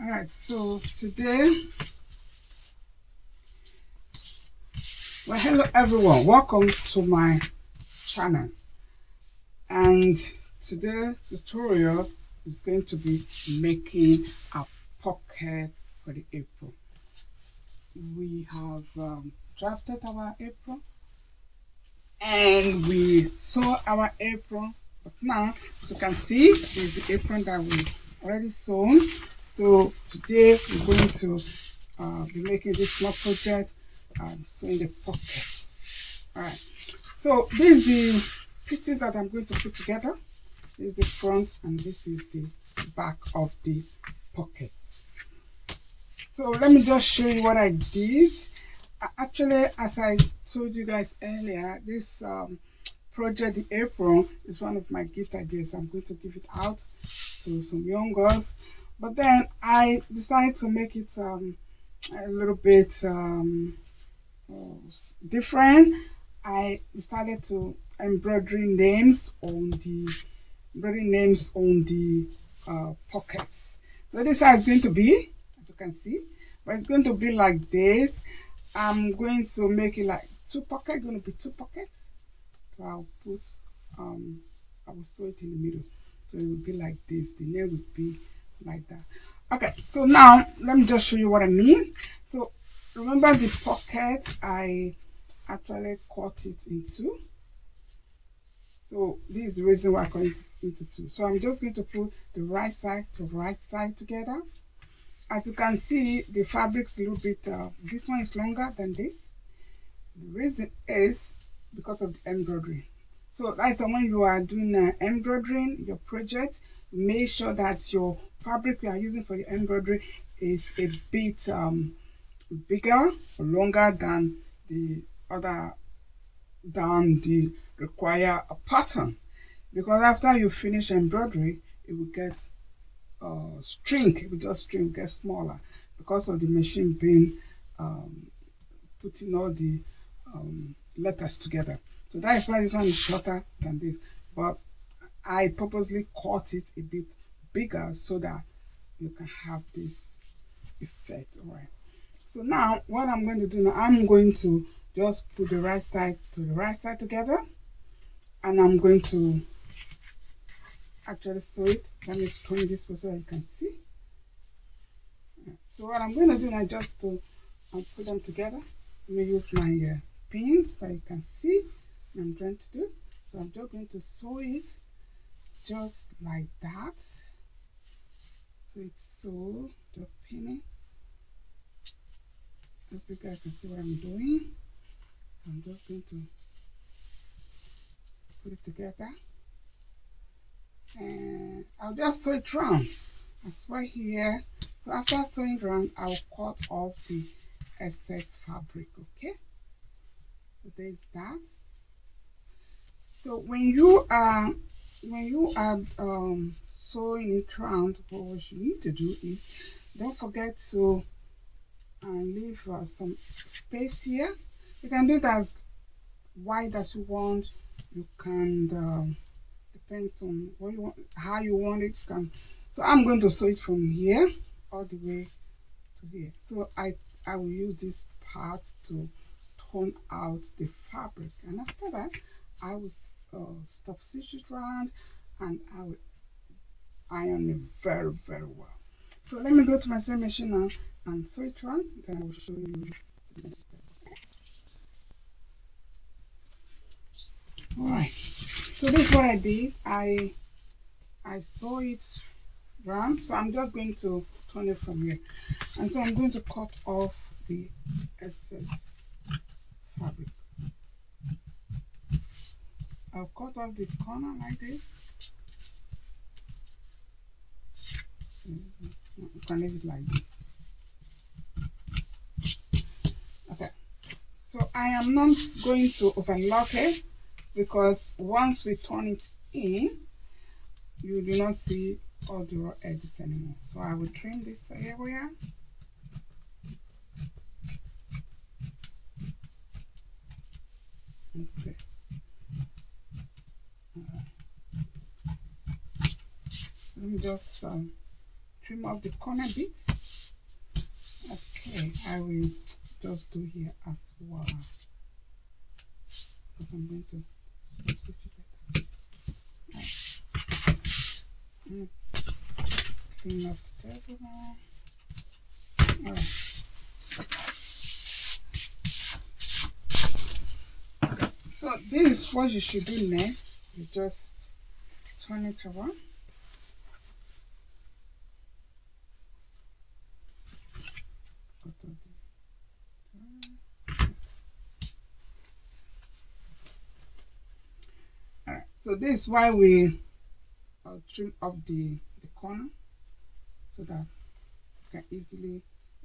Alright, so today, well, hello everyone, welcome to my channel. And today's tutorial is going to be making a pocket for the apron. We have drafted our apron and we sew our apron, but now, as you can see, is the apron that we already sewn. So today we're going to be making this small project, sewing the pockets. Alright, so this is the pieces that I'm going to put together. This is the front and this is the back of the pockets. So let me just show you what I did. Actually, as I told you guys earlier, this project, the apron, is one of my gift ideas. I'm going to give it out to some young girls, but then I decided to make it a little bit different. I decided to embroider names on the pockets. So this is how it's going to be, as you can see, but it's going to be like this. I'm going to make it like two pockets. Going to be two pockets. So I'll put I will sew it in the middle, so it will be like this. The nail will be like that. Okay, so now let me just show you what I mean. So remember the pocket, I actually cut it in two. So this is the reason why I cut it into two. So I'm just going to put the right side to right side together. As you can see, the fabric's a little bit, this one is longer than this. The reason is because of the embroidery. So that's when you are doing embroidering your project, make sure that your fabric you are using for your embroidery is a bit bigger or longer than the other, than the require a pattern, because after you finish embroidery it will get shrink. It will just shrink, get smaller because of the machine being putting all the letters together. So that is why this one is shorter than this, but I purposely cut it a bit bigger so that you can have this effect. Alright, so now what I'm going to do now, I'm going to just put the right side to the right side together, and I'm going to actually sew it. Let me turn this way so you can see. So what I'm going to do now, just to put them together, let me use my pins that you can see what I'm trying to do. So I'm just going to sew it just like that. So it's sewed, just pinning. I hope you guys can see what I'm doing. I'm just going to put it together, and I'll just sew it round as well here. So after sewing round, I'll cut off the excess fabric. Okay, so there's that. So when you are sewing it round, what you need to do is don't forget to leave some space here. You can do it as wide as you want. You can depends on what you want, how you want it. So I'm going to sew it from here all the way to here. So I will use this part to turn out the fabric, and after that I will stop stitch it round, and I will iron it very well. So let me go to my sewing machine now and sew it round, then I will show you the next step. Alright, so this is what I did. I sew it round, so I'm just going to turn it from here, and so I'm going to cut off the excess fabric. I'll cut off the corner like this. You can leave it like this. Okay, so I am not going to overlock it, because once we turn it in, you do not see all the raw edges anymore. So I will trim this area. Okay. Let me just trim off the corner bit. Okay, I will just do here as well, because I'm going to substitute it. Right. Clean up the table now. Alright. So this is what you should do next. You just turn it around. Alright. So this is why we trim off the corner, so that you can easily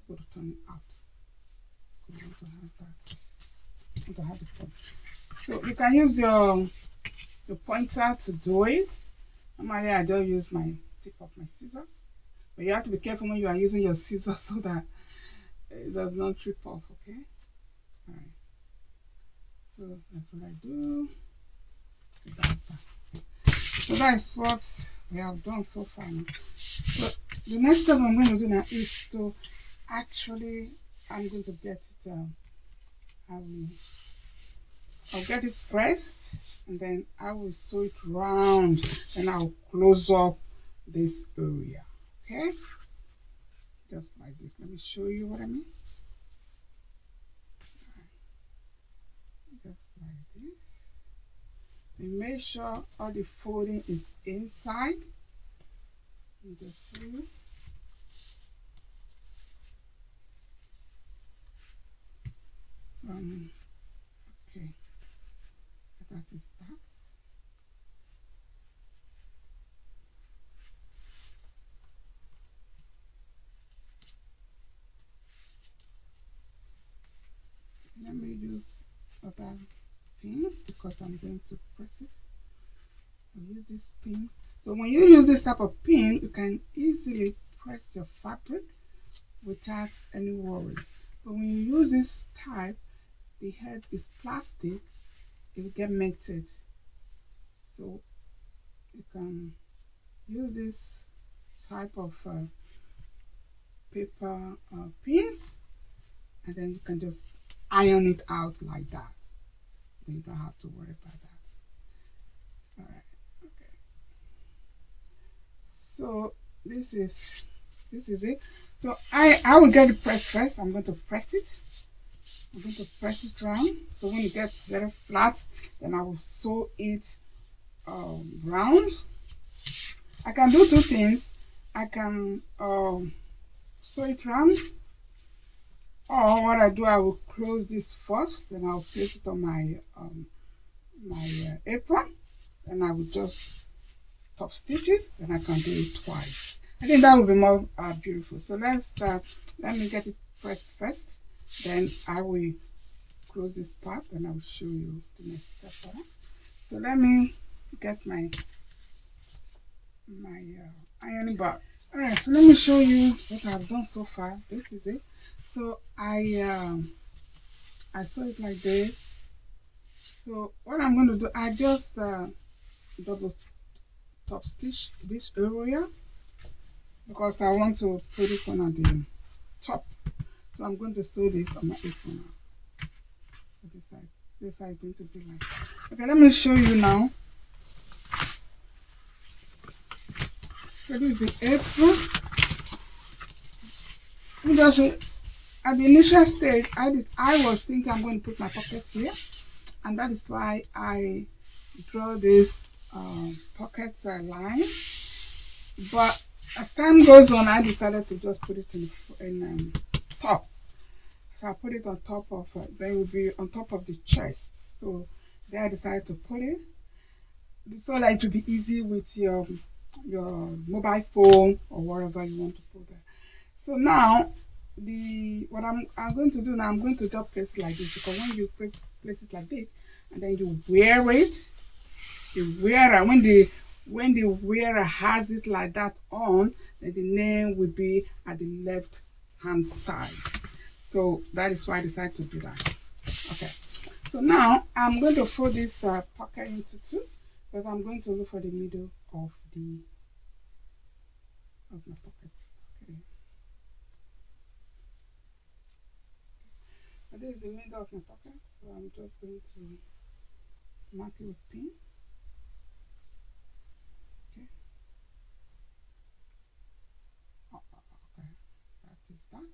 able to turn it out. So we want to have that. We want to have the point. So you can use your pointer to do it. Normally I don't use my tip of my scissors, but you have to be careful when you are using your scissors so that it does not trip off. Okay. Alright. So that's what I do. So that's that. So that's what we have done so far now. So the next step I'm going to do now is to actually, I'm going to get it, I'll get it pressed, and then I will sew it round, and I'll close up this area. Okay, just like this. Let me show you what I mean. Just like this. And make sure all the folding is inside. Just show you. Okay, that is that. Let me use other pins because I'm going to press it. I'll use this pin. So when you use this type of pin, you can easily press your fabric without any worries. But when you use this type, the head is plastic, it will get melted. So you can use this type of paper pins, and then you can just iron it out like that. Then you don't have to worry about that. Alright, okay. So this is it. So I will get it pressed first. I'm going to press it. I'm going to press it round. So when it gets very flat, then I will sew it round. I can do two things. I can sew it round, or what I do, I will close this first, then I'll place it on my apron, and I will just top stitch it. Then I can do it twice. I think that will be more beautiful. So let me get it pressed first, then I will close this part, and I will show you the next step. So let me get my ironing board. Alright, so let me show you what I've done so far. This is it. So I sew it like this. So what I'm going to do, I just double top stitch this area because I want to put this one on the top. So I'm going to sew this on my apron now. So this side is going to be like that. Okay, let me show you now. So this is the apron. Just at the initial stage, I was thinking I'm going to put my pocket here, and that is why I draw this pocket line. But as time goes on, I decided to just put it in top. So I put it on top of, then it will be on top of the chest. So there I decided to put it, so that it will be easy with your mobile phone or wherever you want to put it. So now what I'm going to do now, I'm going to just place it like this, because when you place it like this and then you wear it, when the wearer has it like that on, then the name will be at the left hand side. So that is why I decided to do that. Okay, so now I'm going to fold this pocket into two, because I'm going to look for the middle of my pockets. Okay. So this is the middle of my pocket, so I'm just going to mark it with pin. Okay. Okay. That is that.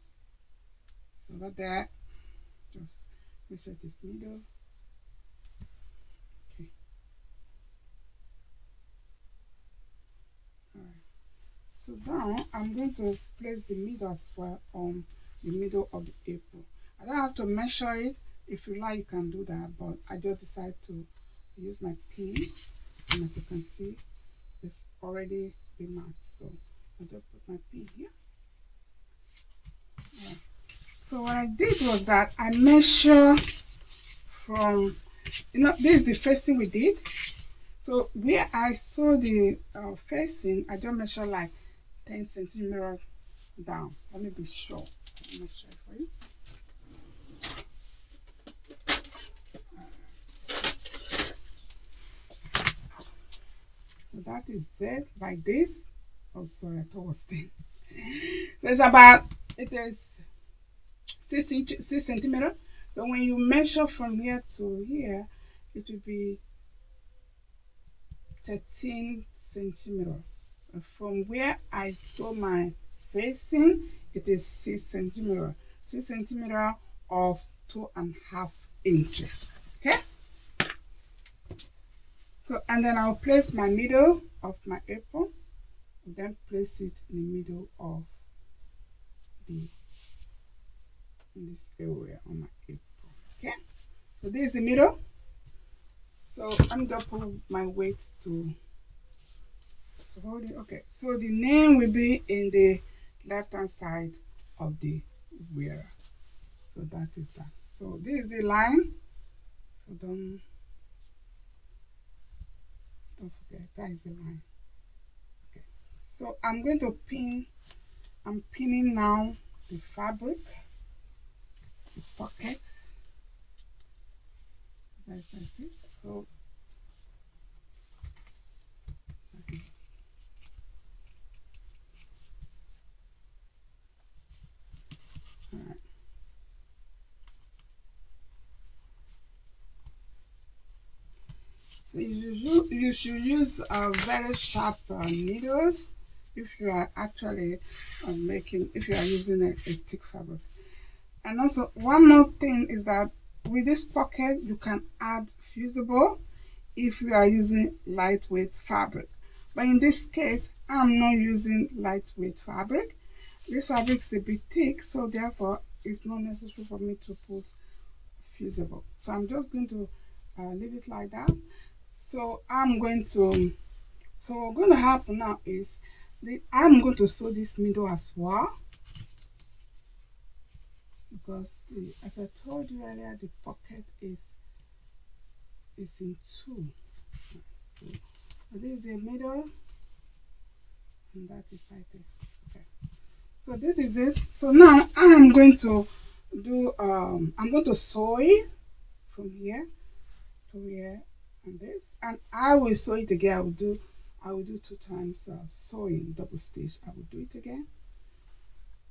So right there, just make sure it is middle. Okay. Alright. So now I'm going to place the middle as well on the middle of the apron. I don't have to measure it. If you like, you can do that, but I just decided to use my pin, and as you can see, it's already been marked. So I just put my pin here. Yeah. So what I did was that I measure from, this is the facing we did. So where I saw the facing, I just measure like 10 centimeters down. Let me be sure. Let me measure it for you. So that is it like this. Oh, sorry, I thought it was 10. So it's about, it is 6 centimeters. So when you measure from here to here, it will be 13 centimeters. From where I saw my facing, it is 6 centimeters. 6 centimeters of 2.5 inches. Okay? So, and then I'll place my middle of my apron, and then place it in the middle of the, in this area on my apron. Okay? So this is the middle. So I'm just put my weight to hold it. Okay, so the name will be in the left hand side of the wearer. So that is that. So this is the line. So don't forget, that is the line. Okay. So I'm going to pin. I'm pinning now the fabric, the pocket. That's like this. So okay. All right. So you should use very sharp needles if you are actually if you are using a thick fabric. And also, one more thing is that with this pocket, you can add fusible if you are using lightweight fabric. But in this case, I'm not using lightweight fabric. This fabric is a bit thick, so therefore, it's not necessary for me to put fusible. So I'm just going to leave it like that. So so what's going to happen now is I'm going to sew this middle as well, because as I told you earlier, the pocket is in two. So this is the middle, and that is like this. Okay. So this is it. So now I'm going to do I'm going to sew it from here to here and this, and I will sew it again. I will do 2 times sewing, double stitch. I will do it again.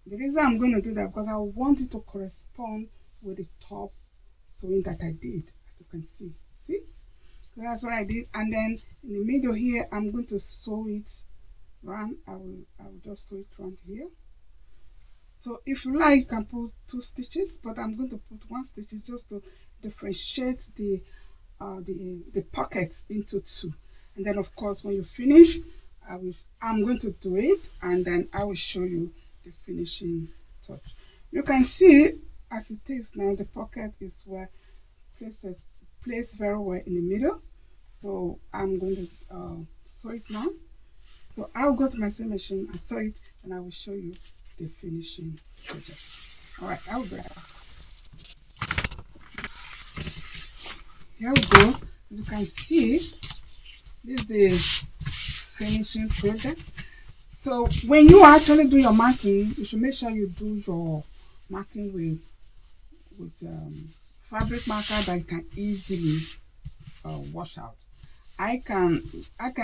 The reason I'm going to do that because I want it to correspond with the top sewing that I did, as you can see. See? So that's what I did, and then in the middle here, I'm going to sew it round. I will just sew it round here. So if you like, you can put 2 stitches, but I'm going to put 1 stitch just to differentiate the pockets into 2. And then of course, when you finish, I'm going to do it, and then I will show you the finishing touch. You can see as it is now, the pocket is placed very well in the middle. So I'm going to sew it now. So I'll go to my sewing machine and sew it, and I will show you the finishing project. Alright, I'll be back. Here we go. As you can see, this is the finishing project. So when you actually do your marking, you should make sure you do your marking with fabric marker that you can easily wash out. I can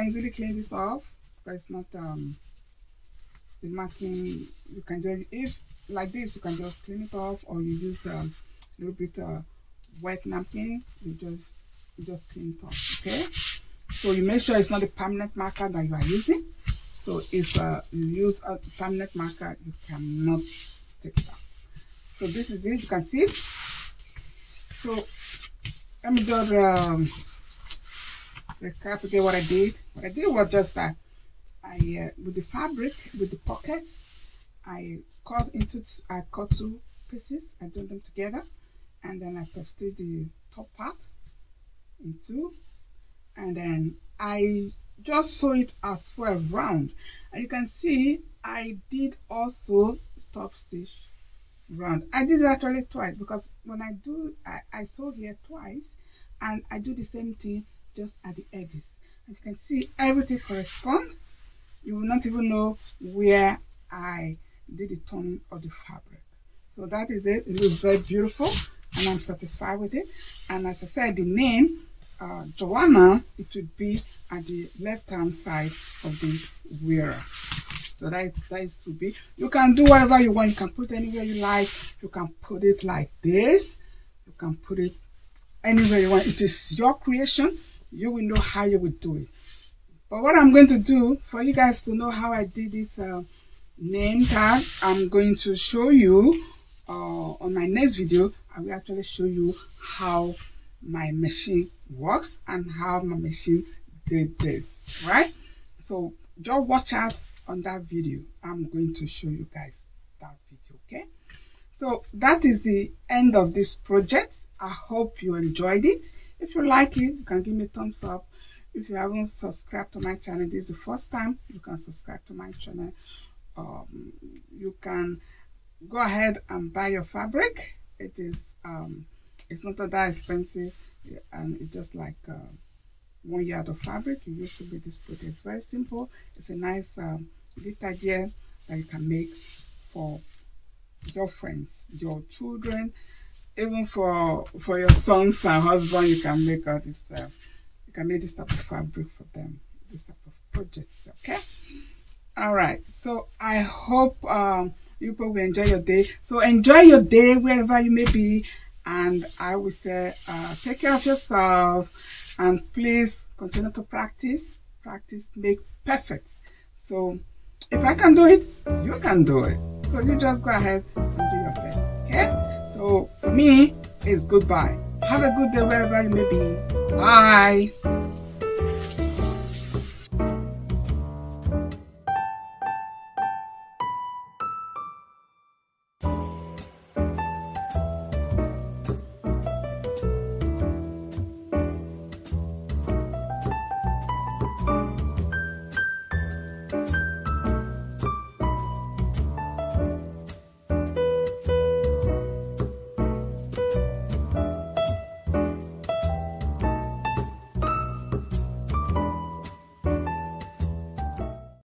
easily clean this off because it's not the marking. You can just, if like this, you can just clean it off, or you use little bit wet napkin, you just clean it off. Okay, so you make sure it's not a permanent marker that you are using. So if you use a permanent marker, you cannot take it out. So this is it. You can see it. So let me just recap again what I did. What I did was just that I with the fabric, with the pockets, I cut 2 pieces. I joined them together, and then I pasted the top part in 2, and then I just sew it as well round. And you can see I did also top stitch round. I did it actually twice, because when I do, I sew here twice, and I do the same thing just at the edges. As you can see, everything corresponds. You will not even know where I did the turning of the fabric. So that is it. It looks very beautiful, and I'm satisfied with it. And as I said, the name Joanna, it would be at the left hand side of the wearer. So that would be. You can do whatever you want. You can put it anywhere you like. You can put it like this. You can put it anywhere you want. It is your creation. You will know how you will do it. But what I'm going to do for you guys to know how I did this name tag, I'm going to show you on my next video. I will actually show you how my machine works and how my machine did this, right? So just watch out on that video. I'm going to show you guys that video. Okay, so that is the end of this project. I hope you enjoyed it. If you like it, you can give me a thumbs up. If you haven't subscribed to my channel, this is the first time, you can subscribe to my channel. You can go ahead and buy your fabric. It is it's not that expensive, and it's just like 1 yard of fabric. You use to make this project. It's very simple. It's a nice gift idea that you can make for your friends, your children, even for your sons and husband. You can make all this stuff. You can make this type of fabric for them, this type of project. Okay, all right. So I hope you people will enjoy your day. So enjoy your day wherever you may be, and I will say take care of yourself, and please continue to practice. Practice make perfect. So if I can do it, you can do it. So you just go ahead and do your best. Okay, so for me, it's goodbye. Have a good day wherever you may be. Bye.